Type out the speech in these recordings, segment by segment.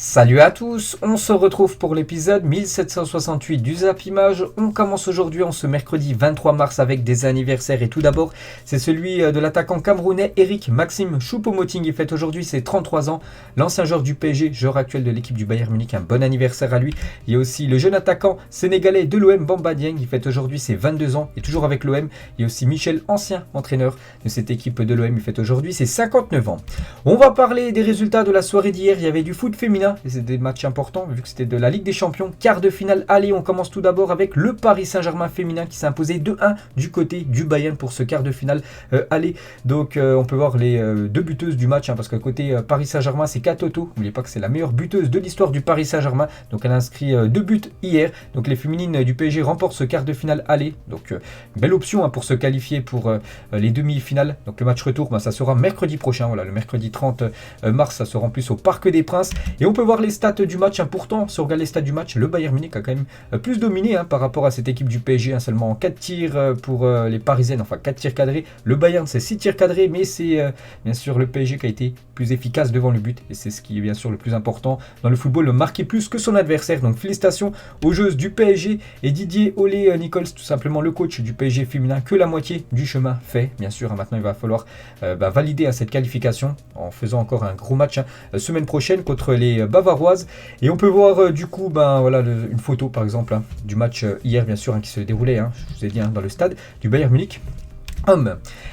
Salut à tous, on se retrouve pour l'épisode 1768 du Zap Image. On commence aujourd'hui en ce mercredi 23 mars avec des anniversaires et tout d'abord c'est celui de l'attaquant camerounais Eric Maxime Choupo-Moting. Il fête aujourd'hui ses 33 ans, l'ancien joueur du PSG, joueur actuel de l'équipe du Bayern Munich, un bon anniversaire à lui. Il y a aussi le jeune attaquant sénégalais de l'OM Bamba Dieng, il fête aujourd'hui ses 22 ans et toujours avec l'OM. Il y a aussi Michel, ancien entraîneur de cette équipe de l'OM, il fête aujourd'hui ses 59 ans. On va parler des résultats de la soirée d'hier, il y avait du foot féminin. Et c'est des matchs importants vu que c'était de la Ligue des Champions, quart de finale. Allez, on commence tout d'abord avec le Paris Saint-Germain féminin qui s'est imposé 2-1 du côté du Bayern pour ce quart de finale. Allez, donc on peut voir les deux buteuses du match parce que côté Paris Saint-Germain c'est Katoto. N'oubliez pas que c'est la meilleure buteuse de l'histoire du Paris Saint-Germain. Donc elle a inscrit 2 buts hier. Donc les féminines du PSG remportent ce quart de finale. Allez, donc belle option pour se qualifier pour les demi-finales. Donc le match retour, ça sera mercredi prochain. Voilà, le mercredi 30 mars, ça sera en plus au Parc des Princes. Et on peut voir les stats du match. Pourtant, si on regarde les stats du match, le Bayern Munich a quand même plus dominé par rapport à cette équipe du PSG. Seulement 4 tirs pour les Parisiennes, enfin 4 tirs cadrés. Le Bayern, c'est 6 tirs cadrés, mais c'est bien sûr le PSG qui a été plus efficace devant le but. Et c'est ce qui est bien sûr le plus important dans le football, marquer plus que son adversaire. Donc félicitations aux joueuses du PSG et Didier Olé-Nichols, tout simplement le coach du PSG féminin, que la moitié du chemin fait. Bien sûr, maintenant il va falloir valider cette qualification en faisant encore un gros match semaine prochaine contre les Bavaroises. Et on peut voir du coup voilà, une photo par exemple du match hier bien sûr qui se déroulait, je vous ai dit, dans le stade du Bayern Munich.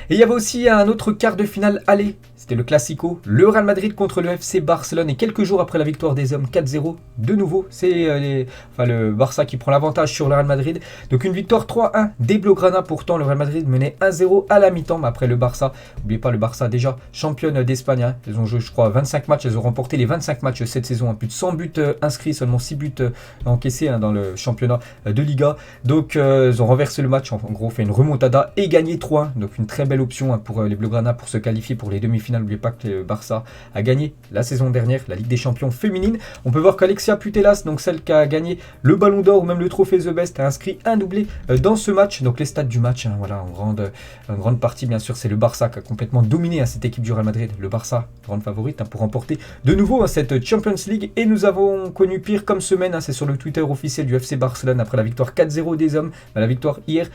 Et il y avait aussi un autre quart de finale aller. C'était le Classico, le Real Madrid contre le FC Barcelone. Et quelques jours après la victoire des hommes 4-0, de nouveau, c'est le Barça qui prend l'avantage sur le Real Madrid. Donc une victoire 3-1 des Blaugrana. Pourtant, le Real Madrid menait 1-0 à la mi-temps. Mais après le Barça, n'oubliez pas le Barça déjà championne d'Espagne. Ils ont joué, je crois, 25 matchs. Ils ont remporté les 25 matchs cette saison. Plus de 100 buts inscrits, seulement 6 buts encaissés dans le championnat de Liga. Donc ils ont renversé le match. En gros, fait une remontada et gagné 3-1. Donc une très belle option pour les Blaugrana pour se qualifier pour les demi-finales. N'oubliez pas que le Barça a gagné la saison dernière la Ligue des Champions féminine. On peut voir qu'Alexia Putellas, donc celle qui a gagné le Ballon d'Or ou même le trophée The Best, a inscrit un doublé dans ce match. Donc les stats du match, voilà, en grande partie bien sûr c'est le Barça qui a complètement dominé cette équipe du Real Madrid. Le Barça, grande favorite pour remporter de nouveau cette Champions League. Et nous avons connu pire comme semaine, c'est sur le Twitter officiel du FC Barcelone après la victoire 4-0 des hommes, la victoire hier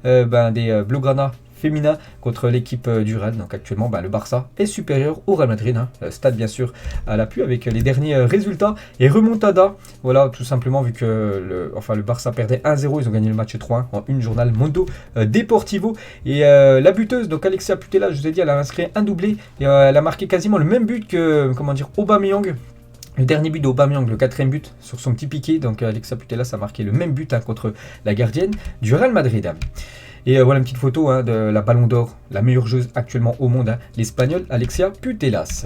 3-1 des Blaugrana féminin contre l'équipe du Real. Donc actuellement le Barça est supérieur au Real Madrid, stade bien sûr à l'appui avec les derniers résultats et remontada, voilà, tout simplement vu que le Barça perdait 1-0, ils ont gagné le match 3-1 en une journal Mundo Deportivo. Et la buteuse, donc Alexia Putellas, je vous ai dit, elle a inscrit un doublé et elle a marqué quasiment le même but que Aubameyang. Le dernier but d'Aubameyang, le 4e but sur son petit piqué. Donc Alexia Putellas a marqué le même but contre la gardienne du Real Madrid. Et voilà une petite photo de la Ballon d'Or, la meilleure joueuse actuellement au monde, l'Espagnole Alexia Putellas.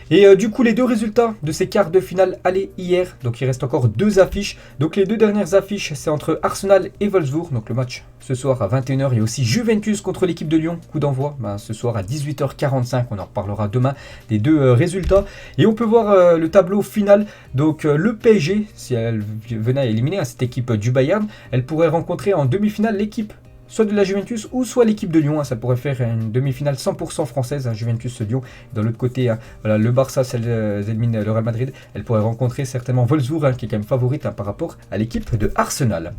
Et du coup, les deux résultats de ces quarts de finale aller hier. Donc il reste encore 2 affiches. Donc les 2 dernières affiches, c'est entre Arsenal et Wolfsburg. Donc le match ce soir à 21h. Il y a aussi Juventus contre l'équipe de Lyon. Coup d'envoi ce soir à 18h45. On en reparlera demain des 2 résultats. Et on peut voir le tableau final. Donc le PSG, si elle venait à éliminer cette équipe du Bayern, elle pourrait rencontrer en demi-finale l'équipe soit de la Juventus ou soit l'équipe de Lyon. Ça pourrait faire une demi-finale 100% française, Juventus-Lyon. Dans l'autre côté, voilà, le Barça, elle élimine le Real Madrid. Elle pourrait rencontrer certainement Wolfsburg, qui est quand même favorite par rapport à l'équipe de Arsenal.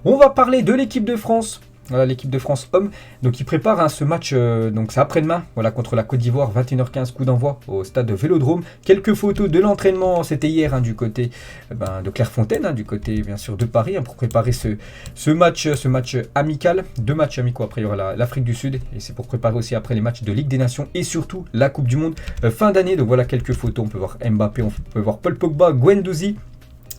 On va parler de l'équipe de France. Voilà, l'équipe de France hommes, donc ils préparent ce match, donc c'est après-demain, voilà, contre la Côte d'Ivoire, 21h15, coup d'envoi au stade Vélodrome. Quelques photos de l'entraînement, c'était hier du côté de Clairefontaine, du côté bien sûr de Paris, pour préparer ce match amical. 2 matchs amicaux, après il y aura l'Afrique du Sud, et c'est pour préparer aussi après les matchs de Ligue des Nations et surtout la Coupe du Monde fin d'année. Donc voilà quelques photos, on peut voir Mbappé, on peut voir Paul Pogba, Guendouzi.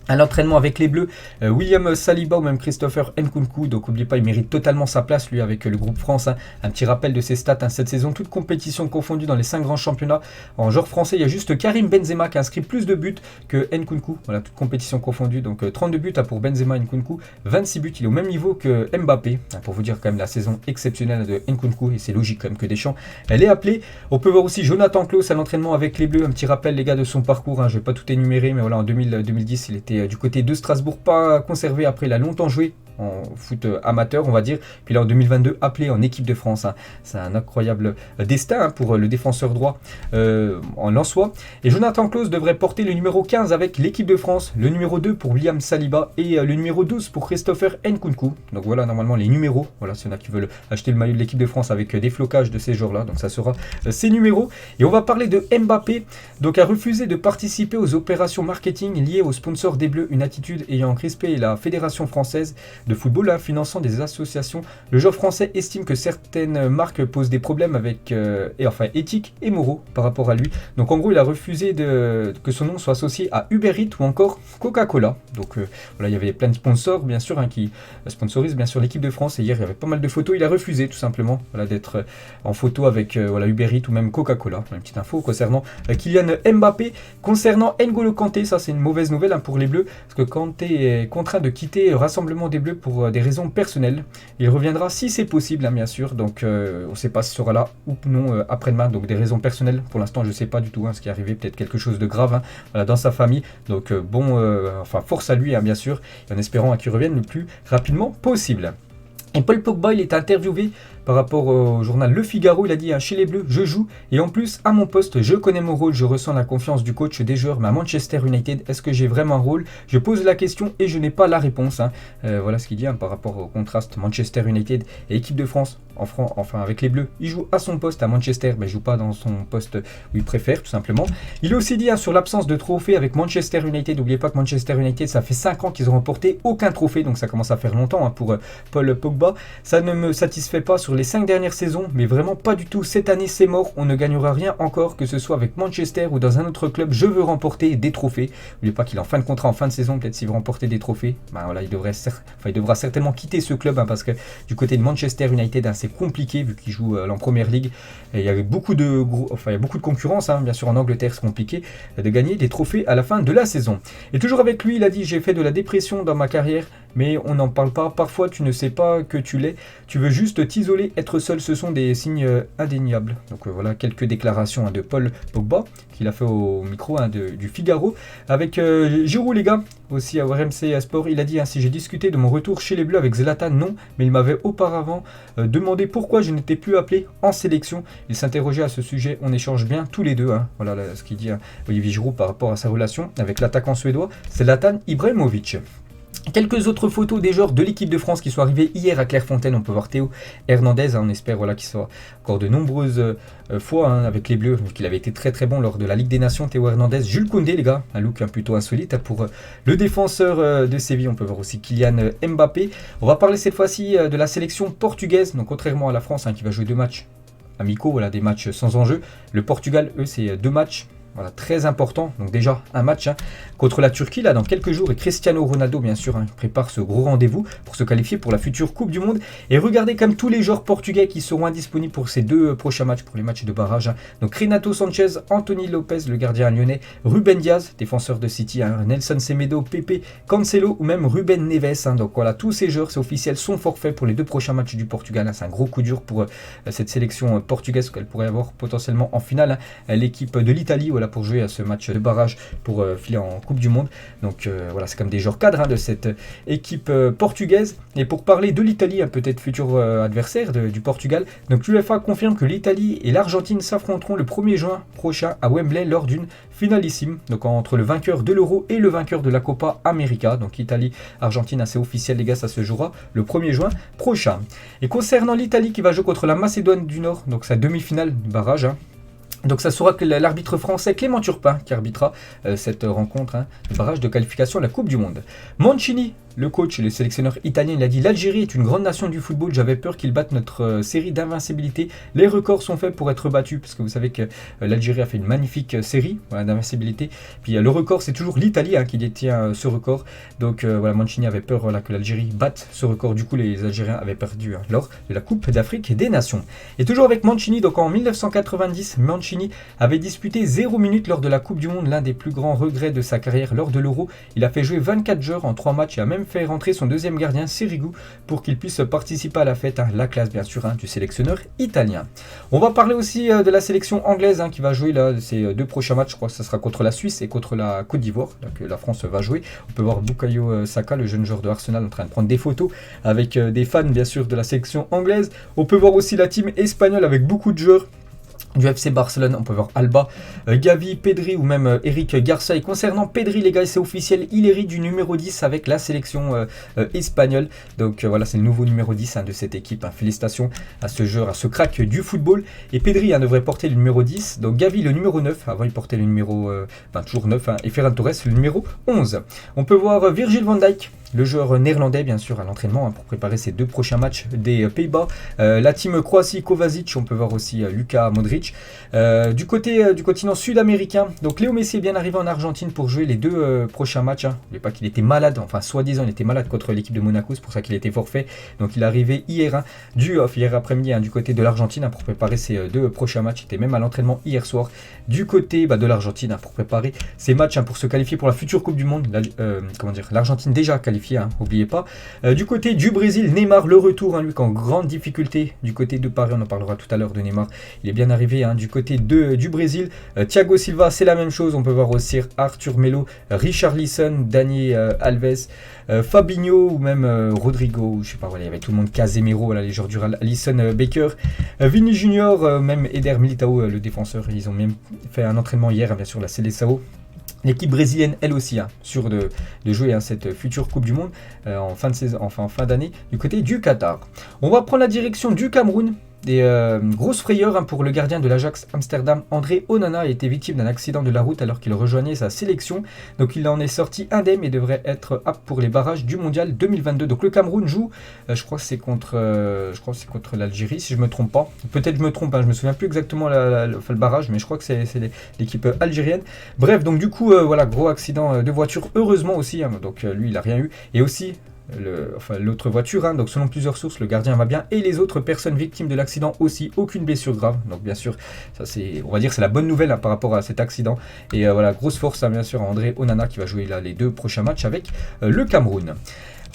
À l'entraînement avec les Bleus, William Saliba ou même Christopher Nkunku. Donc n'oubliez pas, il mérite totalement sa place lui avec le groupe France. Un petit rappel de ses stats cette saison, toute compétition confondue dans les 5 grands championnats. En joueur français, il y a juste Karim Benzema qui a inscrit plus de buts que Nkunku. Voilà, toute compétition confondue. Donc 32 buts pour Benzema et Nkunku, 26 buts. Il est au même niveau que Mbappé. Pour vous dire quand même la saison exceptionnelle de Nkunku, et c'est logique quand même que Deschamps elle est appelée. On peut voir aussi Jonathan Klaus à l'entraînement avec les Bleus. Un petit rappel les gars de son parcours. Je ne vais pas tout énumérer, mais voilà, en 2010 il était du côté de Strasbourg, pas conservé. Après il a longtemps joué en foot amateur, on va dire. Puis là, en 2022, appelé en équipe de France. Hein. C'est un incroyable destin pour le défenseur droit en Lensois. Et Jonathan Klaus devrait porter le numéro 15 avec l'équipe de France, le numéro 2 pour William Saliba et le numéro 12 pour Christopher Nkunku. Donc voilà, normalement, les numéros. Voilà, s'il y en a qui veulent acheter le maillot de l'équipe de France avec des flocages de ces joueurs-là. Donc ça sera ces numéros. Et on va parler de Mbappé. Donc a refusé de participer aux opérations marketing liées aux sponsors des Bleus, une attitude ayant crispé la Fédération française de football finançant des associations. Le joueur français estime que certaines marques posent des problèmes avec éthiques et moraux par rapport à lui. Donc en gros, il a refusé que son nom soit associé à Uber Eats ou encore Coca-Cola. Donc voilà, il y avait plein de sponsors bien sûr qui sponsorisent bien sûr l'équipe de France. Et hier, il y avait pas mal de photos. Il a refusé tout simplement d'être en photo avec Uber Eats ou même Coca-Cola. Une petite info concernant Kylian Mbappé. Concernant N'Golo Kanté, ça c'est une mauvaise nouvelle pour les Bleus, parce que Kanté est contraint de quitter le rassemblement des Bleus pour des raisons personnelles. Il reviendra si c'est possible, bien sûr, donc on ne sait pas s'il sera là ou non après-demain, donc des raisons personnelles, pour l'instant je ne sais pas du tout ce qui est arrivé, peut-être quelque chose de grave dans sa famille, donc force à lui bien sûr, en espérant qu'il revienne le plus rapidement possible. Et Paul Pogba, il est interviewé par rapport au journal Le Figaro. Il a dit chez les Bleus, je joue et en plus à mon poste, je connais mon rôle, je ressens la confiance du coach des joueurs. Mais à Manchester United, est-ce que j'ai vraiment un rôle? Je pose la question et je n'ai pas la réponse. Voilà ce qu'il dit par rapport au contraste Manchester United et équipe de France. Avec les Bleus, il joue à son poste à Manchester, mais il ne joue pas dans son poste où il préfère tout simplement. Il a aussi dit sur l'absence de trophée avec Manchester United. N'oubliez pas que Manchester United, ça fait 5 ans qu'ils ont remporté aucun trophée, donc ça commence à faire longtemps pour Paul Pogba. Ça ne me satisfait pas sur les 5 dernières saisons, mais vraiment pas du tout. Cette année, c'est mort, on ne gagnera rien encore, que ce soit avec Manchester ou dans un autre club. Je veux remporter des trophées. N'oubliez pas qu'il est en fin de contrat, en fin de saison, peut-être s'il veut remporter des trophées. Il devra certainement quitter ce club parce que du côté de Manchester United, c'est compliqué vu qu'il joue en première ligue. Et il y avait beaucoup de concurrence, bien sûr en Angleterre, c'est compliqué de gagner des trophées à la fin de la saison. Et toujours avec lui, il a dit j'ai fait de la dépression dans ma carrière, mais on n'en parle pas. Parfois, tu ne sais pas que tu l'es. Tu veux juste t'isoler, être seul. Ce sont des signes indéniables. Donc voilà quelques déclarations de Paul Pogba qu'il a fait au micro du Figaro. Avec Giroud, les gars, aussi à RMC Sport, il a dit si j'ai discuté de mon retour chez les Bleus avec Zlatan, non, mais il m'avait auparavant demandé pourquoi je n'étais plus appelé en sélection. Il s'interrogeait à ce sujet. On échange bien tous les deux. Voilà ce qu'il dit Olivier Giroud par rapport à sa relation avec l'attaquant suédois Zlatan Ibrahimovic. Quelques autres photos des joueurs de l'équipe de France qui sont arrivés hier à Clairefontaine. On peut voir Théo Hernandez, on espère qu'il sera encore de nombreuses fois avec les Bleus, qu'il avait été très très bon lors de la Ligue des Nations. Théo Hernandez, Jules Koundé les gars, un look plutôt insolite pour le défenseur de Séville. On peut voir aussi Kylian Mbappé. On va parler cette fois-ci de la sélection portugaise, donc contrairement à la France qui va jouer 2 matchs amicaux, des matchs sans enjeu. Le Portugal, eux, c'est 2 matchs. Très important, donc déjà un match contre la Turquie dans quelques jours, et Cristiano Ronaldo bien sûr prépare ce gros rendez-vous pour se qualifier pour la future Coupe du Monde. Et regardez comme tous les joueurs portugais qui seront indisponibles pour ces 2 prochains matchs, pour les matchs de barrage. Donc Renato Sanchez, Anthony Lopez, le gardien lyonnais, Ruben Diaz, défenseur de City, Nelson Semedo, Pepe, Cancelo ou même Ruben Neves. Donc voilà, tous ces joueurs, c'est officiel, sont forfaits pour les 2 prochains matchs du Portugal. C'est un gros coup dur pour cette sélection portugaise qu'elle pourrait avoir potentiellement en finale. L'équipe de l'Italie, pour jouer à ce match de barrage pour filer en Coupe du Monde. Donc c'est comme des joueurs cadres de cette équipe portugaise. Et pour parler de l'Italie, peut-être futur adversaire du Portugal, donc l'UEFA confirme que l'Italie et l'Argentine s'affronteront le 1er juin prochain à Wembley lors d'une finalissime, donc entre le vainqueur de l'Euro et le vainqueur de la Copa América. Donc Italie-Argentine, c'est officiel les gars, ça se jouera le 1er juin prochain. Et concernant l'Italie qui va jouer contre la Macédoine du Nord, donc sa demi-finale du barrage, donc ça sera que l'arbitre français Clément Turpin qui arbitrera cette rencontre de barrage de qualification à la Coupe du Monde. Mancini, le coach et le sélectionneur italien, il a dit « L'Algérie est une grande nation du football, j'avais peur qu'ils battent notre série d'invincibilité. Les records sont faits pour être battus. » Parce que vous savez que l'Algérie a fait une magnifique série d'invincibilité. Puis le record, c'est toujours l'Italie qui détient ce record. Donc Mancini avait peur que l'Algérie batte ce record. Du coup, les Algériens avaient perdu lors de la Coupe d'Afrique des Nations. Et toujours avec Mancini, donc en 1990, Mancini avait disputé 0 minutes lors de la Coupe du Monde, l'un des plus grands regrets de sa carrière lors de l'Euro. Il a fait jouer 24 joueurs en 3 matchs et a même même fait rentrer son deuxième gardien, Sirigu, pour qu'il puisse participer à la fête. La classe, bien sûr, du sélectionneur italien. On va parler aussi de la sélection anglaise qui va jouer là, ces 2 prochains matchs. Je crois que ce sera contre la Suisse et contre la Côte d'Ivoire, que la France va jouer. On peut voir Bukayo Saka, le jeune joueur de Arsenal, en train de prendre des photos avec des fans, bien sûr, de la sélection anglaise. On peut voir aussi la team espagnole avec beaucoup de joueurs du FC Barcelone. On peut voir Alba, Gavi, Pedri ou même Eric Garcia. Et concernant Pedri, les gars, c'est officiel, il hérite du numéro 10 avec la sélection espagnole. Donc voilà, c'est le nouveau numéro 10 de cette équipe. Félicitations à ce joueur, à ce crack du football. Et Pedri devrait porter le numéro 10. Donc Gavi le numéro 9. Avant, il portait le numéro toujours 9. Et Ferran Torres le numéro 11. On peut voir Virgil van Dijk, le joueur néerlandais, bien sûr, à l'entraînement pour préparer ses 2 prochains matchs des Pays-Bas. La team Croatie, Kovacic, on peut voir aussi Luka Modric. Du côté du continent sud-américain, donc Léo Messi est bien arrivé en Argentine pour jouer les 2 prochains matchs. N'oubliez pas qu'il était malade, enfin soi-disant il était malade contre l'équipe de Monaco, c'est pour ça qu'il était forfait. Donc il est arrivé hier, hier après-midi du côté de l'Argentine pour préparer ses 2 prochains matchs. Il était même à l'entraînement hier soir du côté de l'Argentine pour préparer ses matchs pour se qualifier pour la future Coupe du Monde. L'Argentine déjà qualifiée, n'oubliez pas. Du côté du Brésil, Neymar, le retour, lui qui est en grande difficulté du côté de Paris, on en parlera tout à l'heure de Neymar. Il est bien arrivé du côté du Brésil. Thiago Silva, c'est la même chose. On peut voir aussi Arthur Melo, Richarlison, Dani Alves, Fabinho ou même Rodrigo. Je sais pas, voilà, il y avait tout le monde. Casemiro, les joueurs du Real, Alisson Becker, Vini Junior, même Eder Militao, le défenseur. Ils ont même fait un entraînement hier, bien sûr, la Seleção. L'équipe brésilienne, elle aussi, sûre de jouer cette future Coupe du Monde en fin de saison, enfin en fin d'année, du côté du Qatar. On va prendre la direction du Cameroun. Des grosses frayeurs pour le gardien de l'Ajax Amsterdam. André Onana a été victime d'un accident de la route alors qu'il rejoignait sa sélection. Donc il en est sorti indemne et devrait être apte pour les barrages du Mondial 2022. Donc le Cameroun joue, je crois que c'est contre l'Algérie, si je ne me trompe pas. Peut-être je me trompe, je ne me souviens plus exactement le barrage, mais je crois que c'est l'équipe algérienne. Bref, donc du coup, voilà, gros accident de voiture, heureusement aussi. Donc lui, il n'a rien eu. Et aussi, l'autre voiture, donc selon plusieurs sources, le gardien va bien et les autres personnes victimes de l'accident aussi, aucune blessure grave. Donc bien sûr, ça c'est, on va dire, c'est la bonne nouvelle par rapport à cet accident. Et voilà, grosse force bien sûr à André Onana qui va jouer là les 2 prochains matchs avec le Cameroun.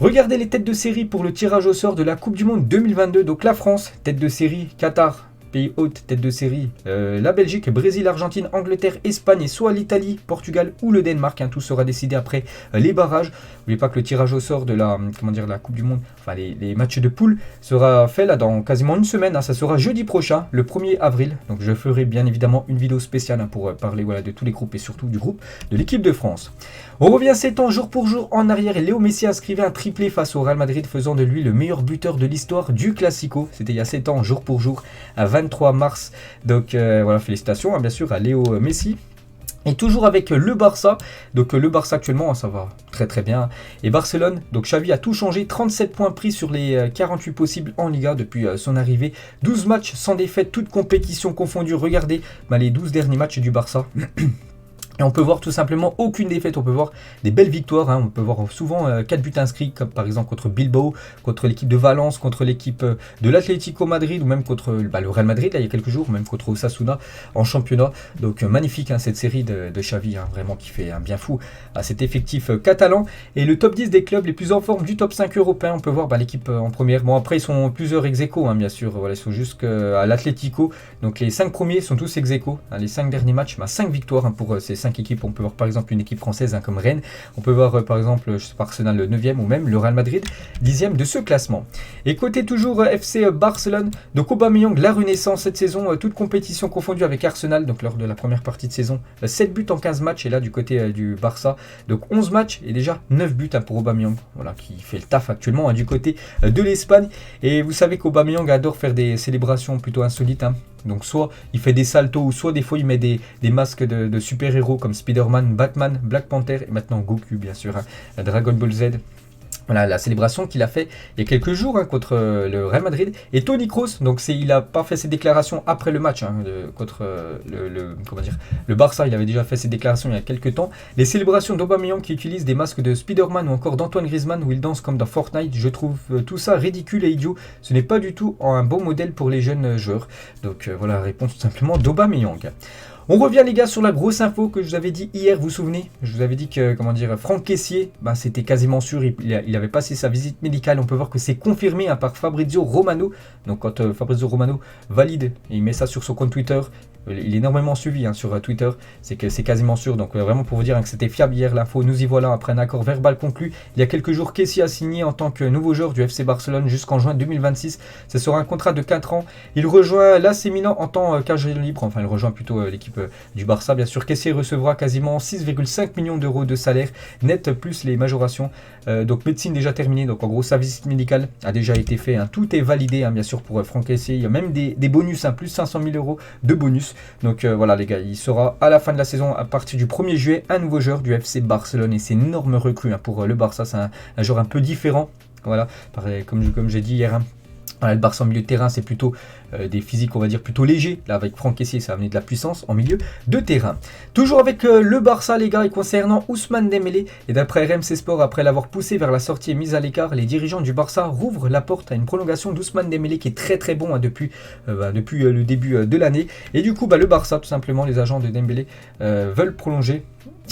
Regardez les têtes de série pour le tirage au sort de la Coupe du Monde 2022. Donc la France, tête de série, Qatar, pays hôte, tête de série, la Belgique, Brésil, Argentine, Angleterre, Espagne et soit l'Italie, Portugal ou le Danemark. Tout sera décidé après les barrages. N'oubliez pas que le tirage au sort de la Coupe du Monde, enfin les matchs de poule, sera fait là dans quasiment une semaine. Ça sera jeudi prochain, le 1er avril. Donc je ferai bien évidemment une vidéo spéciale pour parler de tous les groupes et surtout du groupe de l'équipe de France. On revient 7 ans jour pour jour en arrière et Léo Messi inscrivait un triplé face au Real Madrid, faisant de lui le meilleur buteur de l'histoire du Classico. C'était il y a 7 ans jour pour jour, à 23 mars. Donc voilà, félicitations bien sûr à Léo Messi. Et toujours avec le Barça, donc le Barça actuellement, ça va très très bien. Et Barcelone, donc Xavi a tout changé, 37 points pris sur les 48 possibles en Liga depuis son arrivée. 12 matchs sans défaite, toutes compétitions confondues. Regardez les 12 derniers matchs du Barça. Et on peut voir tout simplement aucune défaite, on peut voir des belles victoires, on peut voir souvent 4 buts inscrits, comme par exemple contre Bilbao, contre l'équipe de Valence, contre l'équipe de l'Atlético Madrid, ou même contre le Real Madrid, là il y a quelques jours, même contre Osasuna en championnat. Donc magnifique cette série de Xavi, vraiment qui fait un bien fou à cet effectif catalan. Et le top 10 des clubs les plus en forme du top 5 européen, on peut voir l'équipe en première. Bon après ils sont plusieurs ex-aequo, bien sûr, voilà, ils sont jusqu'à l'Atlético, donc les 5 premiers sont tous ex-aequo, les 5 derniers matchs, 5 victoires pour ces 5 équipes. On peut voir par exemple une équipe française comme Rennes, on peut voir par exemple Arsenal le 9e ou même le Real Madrid 10e de ce classement. Et côté toujours FC Barcelone, donc Aubameyang la renaissance cette saison, toute compétition confondue avec Arsenal, donc lors de la première partie de saison, 7 buts en 15 matchs et là du côté du Barça, donc 11 matchs et déjà 9 buts pour Aubameyang, voilà, qui fait le taf actuellement du côté de l'Espagne. Et vous savez qu'Aubameyang adore faire des célébrations plutôt insolites, donc soit il fait des saltos ou soit des fois il met des masques de super-héros comme Spider-Man, Batman, Black Panther et maintenant Goku bien sûr, Dragon Ball Z. Voilà la célébration qu'il a fait il y a quelques jours contre le Real Madrid. Et Toni Kroos, donc il n'a pas fait ses déclarations après le match contre le Barça. Il avait déjà fait ses déclarations il y a quelques temps. Les célébrations d'Aubameyang qui utilise des masques de Spider-Man ou encore d'Antoine Griezmann où il danse comme dans Fortnite, je trouve tout ça ridicule et idiot. Ce n'est pas du tout un bon modèle pour les jeunes joueurs. Donc voilà la réponse tout simplement d'Aubameyang. On revient les gars sur la grosse info que je vous avais dit hier, vous vous souvenez? Je vous avais dit que, Franck Kessié, c'était quasiment sûr, il avait passé sa visite médicale. On peut voir que c'est confirmé par Fabrizio Romano. Donc quand Fabrizio Romano valide, et il met ça sur son compte Twitter, il est énormément suivi sur Twitter, c'est que c'est quasiment sûr. Donc vraiment pour vous dire que c'était fiable hier l'info, nous y voilà après un accord verbal conclu. Il y a quelques jours, Kessié a signé en tant que nouveau joueur du FC Barcelone jusqu'en juin 2026. Ce sera un contrat de 4 ans. Il rejoint l'AC Milan en tant qu'agent libre, enfin il rejoint plutôt l'équipe du Barça. Bien sûr, Kessié recevra quasiment 6,5 millions d'euros de salaire net plus les majorations. Donc médecine déjà terminée, donc en gros sa visite médicale a déjà été faite. Tout est validé bien sûr pour Franck Kessié. Il y a même des bonus, plus 500 000 euros de bonus. Donc voilà les gars, il sera à la fin de la saison, à partir du 1er juillet, un nouveau joueur du FC Barcelone. Et c'est une énorme recrue pour le Barça, c'est un joueur un peu différent. Voilà, pareil, comme j'ai dit hier. Voilà, le Barça en milieu de terrain, c'est plutôt des physiques, on va dire, plutôt légers. Là, avec Franck Kessié, ça va amener de la puissance en milieu de terrain. Toujours avec le Barça, les gars, et concernant Ousmane Dembélé. Et d'après RMC Sport, après l'avoir poussé vers la sortie et mise à l'écart, les dirigeants du Barça rouvrent la porte à une prolongation d'Ousmane Dembélé qui est très très bon depuis le début de l'année. Et du coup, le Barça, tout simplement, les agents de Dembélé veulent prolonger.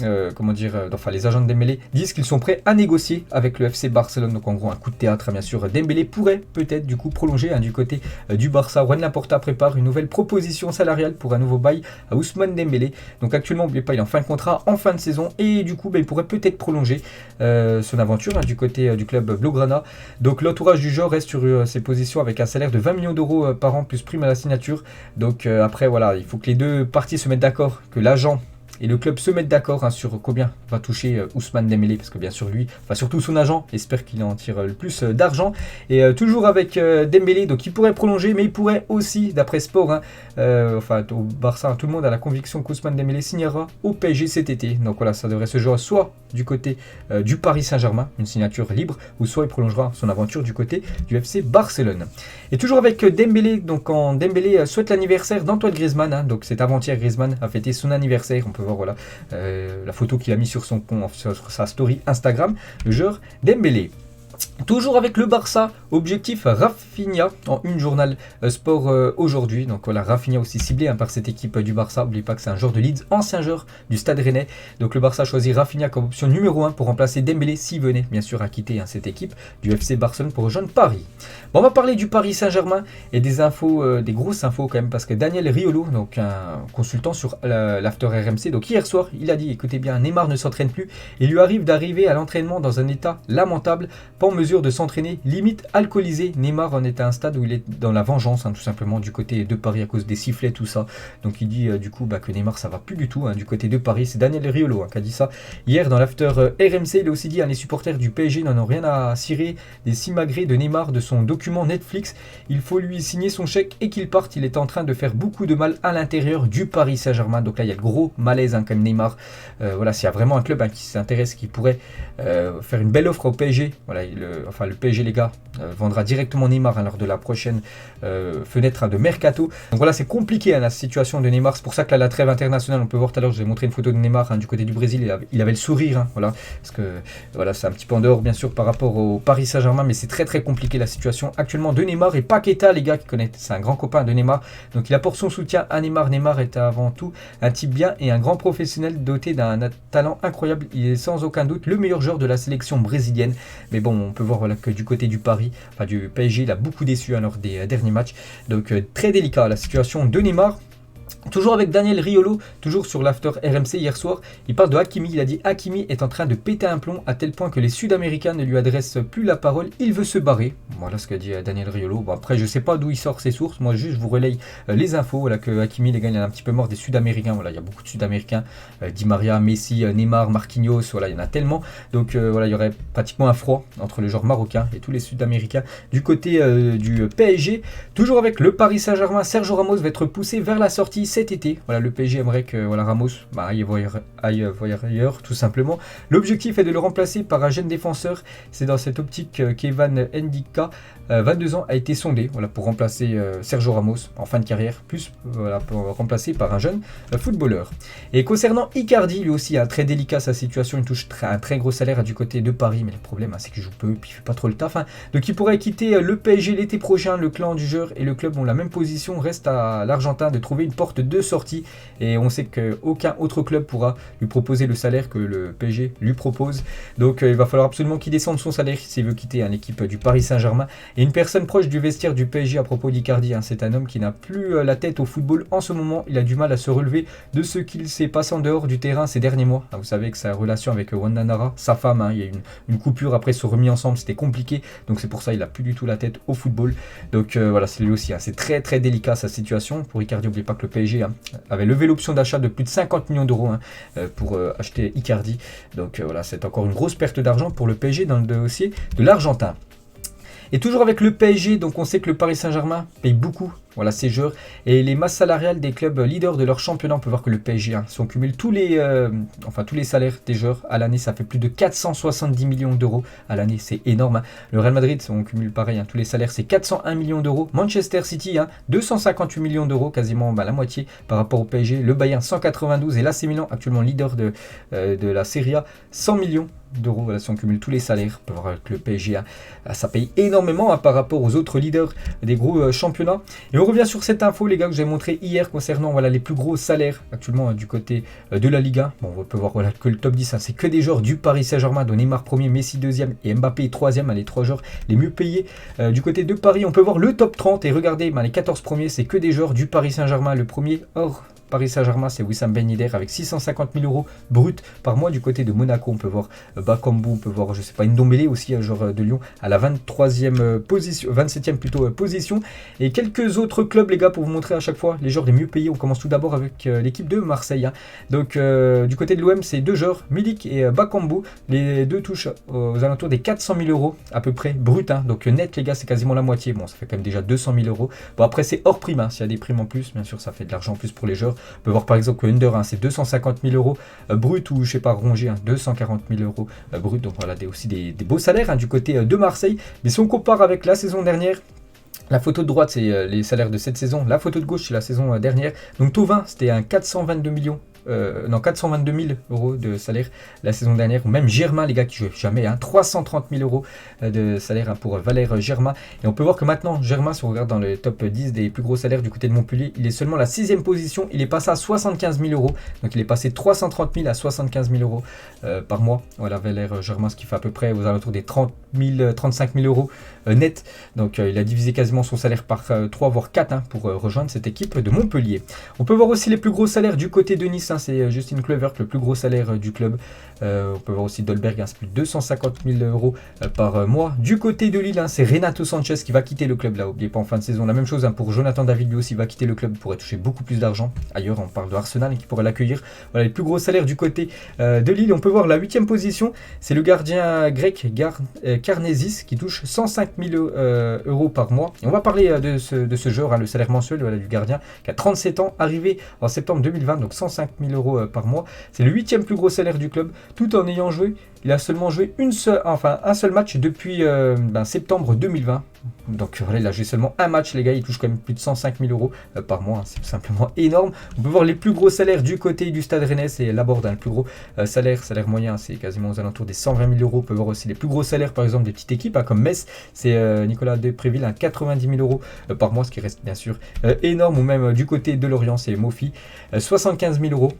Les agents de Dembélé disent qu'ils sont prêts à négocier avec le FC Barcelone. Donc en gros un coup de théâtre bien sûr. Dembélé pourrait peut-être du coup prolonger du côté du Barça. Juan Laporta prépare une nouvelle proposition salariale pour un nouveau bail à Ousmane Dembélé. Donc actuellement, n'oubliez pas, il est en fin de contrat, en fin de saison, et du coup il pourrait peut-être prolonger son aventure du côté du club Blaugrana. Donc l'entourage du joueur reste sur ses positions avec un salaire de 20 millions d'euros par an plus prime à la signature. Donc après voilà, il faut que les deux parties se mettent d'accord, que l'agent et le club se mettent d'accord sur combien va toucher Ousmane Dembélé, parce que bien sûr lui, surtout son agent, espère qu'il en tire le plus d'argent. Et toujours avec Dembélé, donc il pourrait prolonger, mais il pourrait aussi, d'après Sport, au Barça, tout le monde a la conviction qu'Ousmane Dembélé signera au PSG cet été. Donc voilà, ça devrait se jouer soit du côté du Paris Saint-Germain, une signature libre, ou soit il prolongera son aventure du côté du FC Barcelone. Et toujours avec Dembélé, donc quand Dembélé souhaite l'anniversaire d'Antoine Griezmann, donc c'est avant-hier, Griezmann a fêté son anniversaire, on peut voir voilà la photo qu'il a mis sur sa story Instagram, le joueur Dembélé. Toujours avec le Barça, objectif Rafinha en une journal sport aujourd'hui. Donc voilà, Rafinha aussi ciblé par cette équipe du Barça. N'oubliez pas que c'est un joueur de Leeds, ancien joueur du Stade Rennais. Donc le Barça choisit Rafinha comme option numéro 1 pour remplacer Dembélé s'il venait bien sûr à quitter cette équipe du FC Barcelone pour rejoindre Paris. Bon, on va parler du Paris Saint-Germain et des infos, des grosses infos quand même, parce que Daniel Riolo, donc un consultant sur l'After RMC, donc hier soir, il a dit, écoutez bien, Neymar ne s'entraîne plus. Il lui arrive d'arriver à l'entraînement dans un état lamentable, pas en mesure de s'entraîner, limite alcoolisé. Neymar en est à un stade où il est dans la vengeance, tout simplement, du côté de Paris à cause des sifflets, tout ça. Donc il dit du coup que Neymar ça va plus du tout du côté de Paris. C'est Daniel Riolo qui a dit ça hier dans l'After RMC. Il a aussi dit les supporters du PSG n'en ont rien à cirer des simagrées de Neymar de son document Netflix. Il faut lui signer son chèque et qu'il parte. Il est en train de faire beaucoup de mal à l'intérieur du Paris Saint-Germain. Donc là il y a le gros malaise comme Neymar. Voilà, s'il y a vraiment un club qui s'intéresse, qui pourrait faire une belle offre au PSG, voilà, le PSG les gars vendra directement Neymar lors de la prochaine fenêtre de mercato. Donc voilà, c'est compliqué la situation de Neymar. C'est pour ça que la trêve internationale, on peut voir tout à l'heure, je vous ai montré une photo de Neymar du côté du Brésil, il avait le sourire, voilà, parce que voilà, c'est un petit peu en dehors bien sûr par rapport au Paris Saint-Germain, mais c'est très très compliqué la situation actuellement de Neymar. Et Paqueta les gars qui connaissent, c'est un grand copain de Neymar, donc il apporte son soutien à Neymar. Neymar est avant tout un type bien et un grand professionnel doté d'un talent incroyable. Il est sans aucun doute le meilleur joueur de la sélection brésilienne, mais bon, on peut voir voilà, que du côté du Paris, du PSG, il a beaucoup déçu lors des derniers matchs. Donc très délicat la situation de Neymar. Toujours avec Daniel Riolo, toujours sur l'After RMC hier soir, il parle de Hakimi. Il a dit Hakimi est en train de péter un plomb à tel point que les Sud-Américains ne lui adressent plus la parole. Il veut se barrer. Voilà ce qu'a dit Daniel Riolo. Bon, après, je sais pas d'où il sort ses sources. Moi, juste, je vous relaye les infos. Voilà que Hakimi, les gars, il est un petit peu mort des Sud-Américains. Voilà, il y a beaucoup de Sud-Américains. Di Maria, Messi, Neymar, Marquinhos. Voilà, il y en a tellement. Donc voilà, il y aurait pratiquement un froid entre le genre marocain et tous les Sud-Américains du côté du PSG. Toujours avec le Paris Saint-Germain, Sergio Ramos va être poussé vers la sortie cet été. Voilà, le PSG aimerait que Ramos aille voir ailleurs, tout simplement. L'objectif est de le remplacer par un jeune défenseur. C'est dans cette optique qu'Evan Ndika, 22 ans, a été sondé pour remplacer Sergio Ramos en fin de carrière, plus pour remplacer par un jeune footballeur. Et concernant Icardi, lui aussi très délicat sa situation. Il touche un très gros salaire du côté de Paris, mais le problème c'est qu'il joue peu et puis il fait pas trop le taf. Donc il pourrait quitter le PSG l'été prochain. Le clan du joueur et le club ont la même position. Reste à l'Argentin de trouver une porte portes de sortie et on sait qu'aucun autre club pourra lui proposer le salaire que le PSG lui propose. Donc il va falloir absolument qu'il descende son salaire s'il veut quitter l'équipe du Paris Saint-Germain. Et une personne proche du vestiaire du PSG à propos d'Icardi, c'est un homme qui n'a plus la tête au football en ce moment. Il a du mal à se relever de ce qu'il s'est passé en dehors du terrain ces derniers mois. Vous savez que sa relation avec Wanda Nara, sa femme, il y a eu une coupure, après ils se sont remis ensemble, c'était compliqué. Donc c'est pour ça qu'il n'a plus du tout la tête au football. Donc voilà, c'est lui aussi. C'est très très délicat sa situation. Pour Icardi, n'oubliez pas que le PSG avait levé l'option d'achat de plus de 50 millions d'euros pour acheter Icardi. Donc voilà, c'est encore une grosse perte d'argent pour le PSG dans le dossier de l'Argentin. Et toujours avec le PSG, donc on sait que le Paris Saint-Germain paye beaucoup ses joueurs et les masses salariales des clubs leaders de leur championnat. On peut voir que le PSG, si on cumule tous les salaires des joueurs à l'année, ça fait plus de 470 millions d'euros à l'année, c'est énorme. Le Real Madrid, si on cumule pareil, tous les salaires, c'est 401 millions d'euros. Manchester City, 258 millions d'euros, quasiment la moitié par rapport au PSG. Le Bayern, 192 et l'AC Milan, actuellement leader de la Serie A, 100 millions d'euros. Si on cumule tous les salaires, on peut voir que le PSG, ça paye énormément par rapport aux autres leaders des gros championnats. Et on revient sur cette info, les gars, que j'ai montré hier concernant les plus gros salaires actuellement du côté de la Liga. Bon, on peut voir que le top 10, c'est que des joueurs du Paris Saint-Germain, dont Neymar premier, Messi deuxième et Mbappé troisième, les 3 joueurs les mieux payés. Du côté de Paris, on peut voir le top 30 et regardez, les 14 premiers, c'est que des joueurs du Paris Saint-Germain. Le premier hors Paris Saint-Germain, c'est Wissam Ben Yedder avec 650 000 euros brut par mois. Du côté de Monaco, on peut voir Bakambu, on peut voir, Ndombele aussi, un joueur de Lyon, à la 23e position, 27e plutôt position. Et quelques autres clubs, les gars, pour vous montrer à chaque fois les joueurs les mieux payés. On commence tout d'abord avec l'équipe de Marseille. Donc, du côté de l'OM, c'est 2 joueurs, Milik et Bakambu. Les deux touchent aux alentours des 400 000 euros à peu près brut. Donc, net, les gars, c'est quasiment la moitié. Bon, ça fait quand même déjà 200 000 euros. Bon, après, c'est hors prime. S'il y a des primes en plus, bien sûr, ça fait de l'argent en plus pour les joueurs. On peut voir par exemple que Under, c'est 250 000 euros brut, ou Rongier, 240 000 euros brut. Donc voilà, aussi des beaux salaires du côté de Marseille. Mais si on compare avec la saison dernière, la photo de droite, c'est les salaires de cette saison. La photo de gauche, c'est la saison dernière. Donc Thauvin, c'était un 422 000 euros de salaire la saison dernière. Ou même Germain, les gars, qui jouent jamais, 330 000 euros de salaire pour Valère Germain. Et on peut voir que maintenant, Germain, si on regarde dans le top 10 des plus gros salaires du côté de Montpellier, il est seulement la 6e position. Il est passé à 75 000 euros. Donc il est passé de 330 000 à 75 000 euros par mois. Voilà, Valère Germain, ce qui fait à peu près aux alentours des 35 000 euros net. Donc il a divisé quasiment son salaire par 3 voire 4 pour rejoindre cette équipe de Montpellier. On peut voir aussi les plus gros salaires du côté de Nice. C'est Justin Kluivert, le plus gros salaire du club. On peut voir aussi Dolberg, c'est plus de 250 000 euros par mois. Du côté de Lille, c'est Renato Sanchez qui va quitter le club. Là, n'oubliez pas, en fin de saison, la même chose pour Jonathan David, lui aussi va quitter le club. Il pourrait toucher beaucoup plus d'argent ailleurs. On parle de Arsenal qui pourrait l'accueillir. Voilà les plus gros salaires du côté de Lille. On peut voir la 8e position, c'est le gardien grec Karnesis qui touche 105 000 euros par mois. Et on va parler de ce joueur, le salaire mensuel du gardien qui a 37 ans, arrivé en septembre 2020, donc 105 000 euros par mois. C'est le 8e plus gros salaire du club, tout en ayant joué. Il a seulement joué un seul match depuis septembre 2020. Donc voilà, il a joué seulement un match, les gars. Il touche quand même plus de 105 000 euros par mois. C'est tout simplement énorme. On peut voir les plus gros salaires du côté du Stade Rennais. C'est Laborde, le plus gros salaire moyen. C'est quasiment aux alentours des 120 000 euros. On peut voir aussi les plus gros salaires, par exemple, des petites équipes comme Metz. C'est Nicolas Depréville, 90 000 euros par mois, ce qui reste bien sûr énorme. Ou même du côté de Lorient, c'est Mofi, 75 000 euros.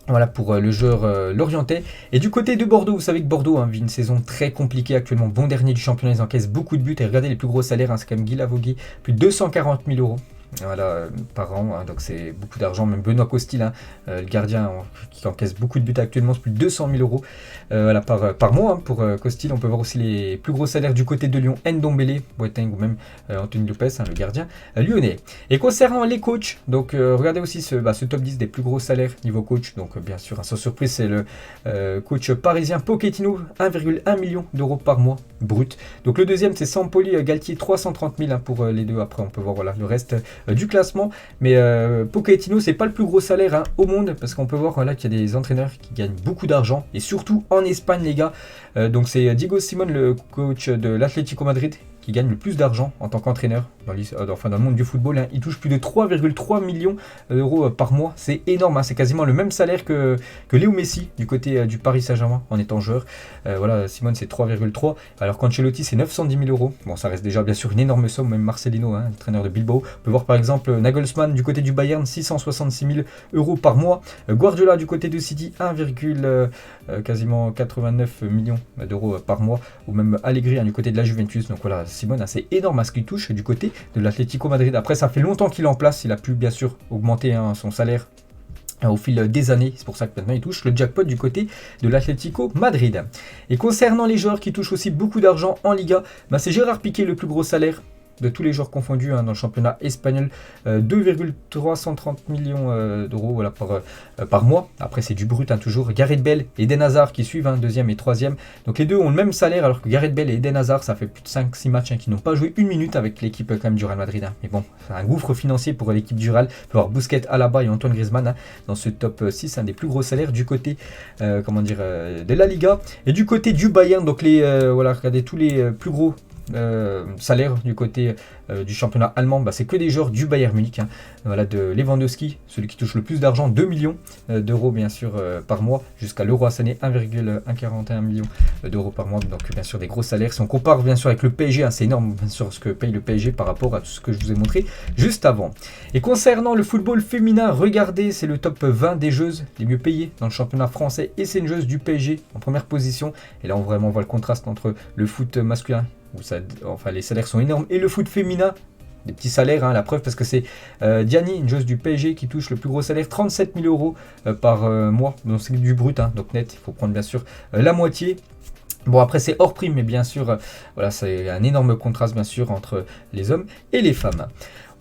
Voilà pour le joueur lorientais. Et du côté de Bordeaux, vous savez que Bordeaux vit une saison très compliquée actuellement. Bon dernier du championnat, ils encaissent beaucoup de buts. Et regardez les plus gros salaires, c'est comme Guy Lavogui, plus de 240 000 euros. Voilà, par an, donc c'est beaucoup d'argent. Même Benoît Costil, le gardien qui encaisse beaucoup de buts actuellement, c'est plus de 200 000 euros par mois pour Costil. On peut voir aussi les plus gros salaires du côté de Lyon, Ndombele, Boateng ou même Anthony Lopez, le gardien lyonnais. Et concernant les coachs, donc regardez aussi ce top 10 des plus gros salaires niveau coach. Donc bien sûr, sans surprise, c'est le coach parisien Pochettino, 1,1 million d'euros par mois brut. Donc le deuxième, c'est Sampoli Galtier, 330 000 pour les deux. Après, on peut voir le reste du classement, mais Pochettino, c'est pas le plus gros salaire au monde, parce qu'on peut voir qu'il y a des entraîneurs qui gagnent beaucoup d'argent, et surtout en Espagne, les gars. Donc c'est Diego Simón, le coach de l'Atlético Madrid, qui gagne le plus d'argent en tant qu'entraîneur dans le monde du football. Hein. Il touche plus de 3,3 millions d'euros par mois. C'est énorme, hein. C'est quasiment le même salaire que Léo Messi du côté du Paris Saint-Germain en étant joueur. Voilà, Simone c'est 3,3, alors qu'Ancelotti c'est 910 000 euros. Bon, ça reste déjà bien sûr une énorme somme, même Marcelino, hein, entraîneur de Bilbao. On peut voir par exemple Nagelsmann du côté du Bayern, 666 000 euros par mois. Guardiola du côté de City, quasiment 89 millions d'euros par mois. Ou même Allegri du côté de la Juventus. Donc voilà, Simone, c'est énorme à ce qu'il touche du côté de l'Atlético Madrid. Après, ça fait longtemps qu'il est en place. Il a pu bien sûr augmenter son salaire au fil des années. C'est pour ça que maintenant il touche le jackpot du côté de l'Atlético Madrid. Et concernant les joueurs qui touchent aussi beaucoup d'argent en Liga, c'est Gérard Piqué le plus gros salaire de tous les joueurs confondus dans le championnat espagnol, 2,330 millions d'euros voilà, par mois. Après c'est du brut toujours. Gareth Bale et Eden Hazard qui suivent, deuxième et troisième. Donc les deux ont le même salaire, alors que Gareth Bale et Eden Hazard, ça fait plus de 5-6 matchs qui n'ont pas joué une minute avec l'équipe quand même du Real Madrid. Mais bon, c'est un gouffre financier pour l'équipe du Real. On peut voir Busquets, Alaba et Antoine Griezmann dans ce top 6, des plus gros salaires du côté de la Liga. Et du côté du Bayern, donc regardez tous les plus gros salaire du côté du championnat allemand, c'est que des joueurs du Bayern Munich. Voilà, de Lewandowski, celui qui touche le plus d'argent, 2 millions d'euros bien sûr par mois, jusqu'à Leroy Sané, 1,141 millions d'euros par mois. Donc bien sûr des gros salaires. Si on compare bien sûr avec le PSG, c'est énorme bien sûr ce que paye le PSG par rapport à tout ce que je vous ai montré juste avant. Et concernant le football féminin, regardez, c'est le top 20 des joueuses les mieux payées dans le championnat français, et c'est une joueuse du PSG en première position. Et là on vraiment voit le contraste entre le foot masculin, où les salaires sont énormes, et le foot féminin, des petits salaires, la preuve, parce que c'est Diani, une joueuse du PSG, qui touche le plus gros salaire, 37 000 euros par mois, donc c'est du brut, donc net, il faut prendre bien sûr la moitié. Bon, après c'est hors prime, mais bien sûr, voilà, c'est un énorme contraste bien sûr entre les hommes et les femmes.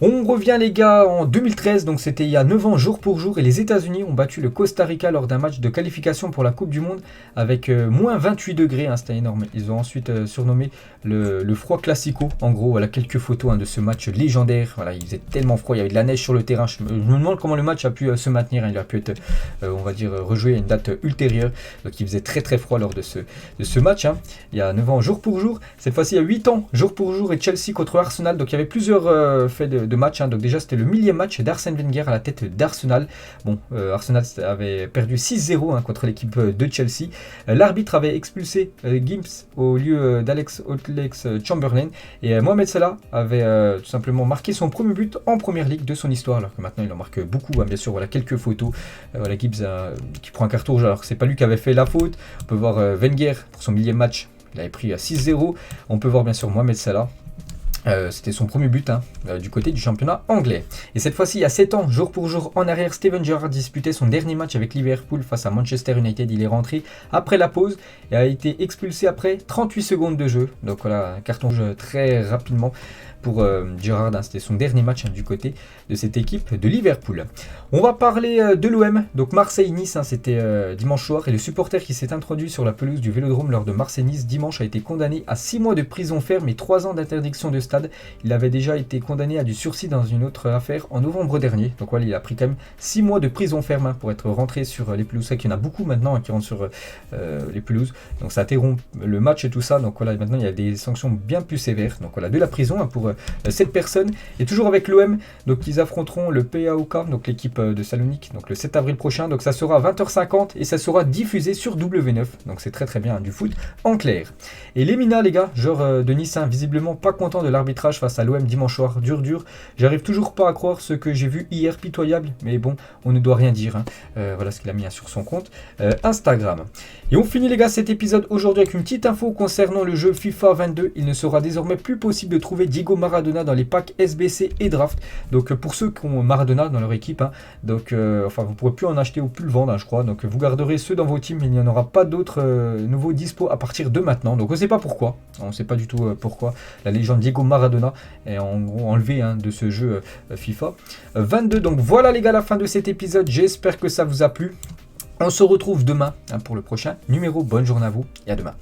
On revient les gars en 2013, donc c'était il y a 9 ans jour pour jour, et les États-Unis ont battu le Costa Rica lors d'un match de qualification pour la Coupe du Monde avec moins 28 degrés, c'était énorme. Ils ont ensuite surnommé le froid classico, en gros. Voilà quelques photos de ce match légendaire. Voilà, il faisait tellement froid, il y avait de la neige sur le terrain. Je me demande comment le match a pu se maintenir, il a pu être, on va dire, rejoué à une date ultérieure. Donc il faisait très très froid lors de ce match, il y a 9 ans jour pour jour. Cette fois-ci il y a 8 ans jour pour jour, et Chelsea contre Arsenal. Donc il y avait plusieurs faits de match, donc déjà c'était le 1000e match d'Arsène Wenger à la tête d'Arsenal. Bon, Arsenal avait perdu 6-0 contre l'équipe de Chelsea. L'arbitre avait expulsé Gibbs au lieu d'Alex Oxlade-Chamberlain, et Mohamed Salah avait tout simplement marqué son premier but en première ligue de son histoire, alors que maintenant il en marque beaucoup, bien sûr. Voilà quelques photos, voilà Gibbs qui prend un carton rouge alors que c'est pas lui qui avait fait la faute. On peut voir Wenger pour son 1000e match, il avait pris 6-0. On peut voir bien sûr Mohamed Salah. C'était son premier but du côté du championnat anglais. Et cette fois-ci, il y a 7 ans, jour pour jour en arrière, Steven Gerrard disputait son dernier match avec Liverpool face à Manchester United. Il est rentré après la pause et a été expulsé après 38 secondes de jeu. Donc voilà, un carton rouge très rapidement pour Gerrard. C'était son dernier match du côté de cette équipe de Liverpool. On va parler de l'OM. Donc Marseille-Nice, c'était dimanche soir, et le supporter qui s'est introduit sur la pelouse du Vélodrome lors de Marseille-Nice dimanche a été condamné à 6 mois de prison ferme et 3 ans d'interdiction de stade. Il avait déjà été condamné à du sursis dans une autre affaire en novembre dernier. Donc voilà, il a pris quand même 6 mois de prison ferme pour être rentré sur les pelouses. C'est qu'il y en a beaucoup maintenant qui rentrent sur les pelouses. Donc ça interrompt le match et tout ça. Donc voilà, maintenant il y a des sanctions bien plus sévères. Donc voilà, de la prison pour cette personne. Et toujours avec l'OM, donc ils affronteront le PAOK, donc l'équipe de Salonique, donc le 7 avril prochain. Donc ça sera à 20h50 et ça sera diffusé sur W9. Donc c'est très très bien, du foot en clair. Et les Mina, les gars, joueurs de Nice, visiblement pas content de l'arbitrage face à l'OM dimanche soir. Dur. J'arrive toujours pas à croire ce que j'ai vu hier, pitoyable. Mais bon, on ne doit rien dire. Voilà ce qu'il a mis sur son compte Instagram. Et on finit les gars cet épisode aujourd'hui avec une petite info concernant le jeu FIFA 22. Il ne sera désormais plus possible de trouver Diego Maradona dans les packs SBC et Draft. Donc pour ceux qui ont Maradona dans leur équipe, donc vous ne pourrez plus en acheter ou plus le vendre, je crois. Donc vous garderez ceux dans vos teams, mais il n'y en aura pas d'autres nouveaux dispo à partir de maintenant. Donc on ne sait pas pourquoi. On ne sait pas du tout pourquoi la légende Diego Maradona est en gros enlevée de ce jeu FIFA 22. Donc voilà les gars, la fin de cet épisode. J'espère que ça vous a plu. On se retrouve demain pour le prochain numéro. Bonne journée à vous et à demain.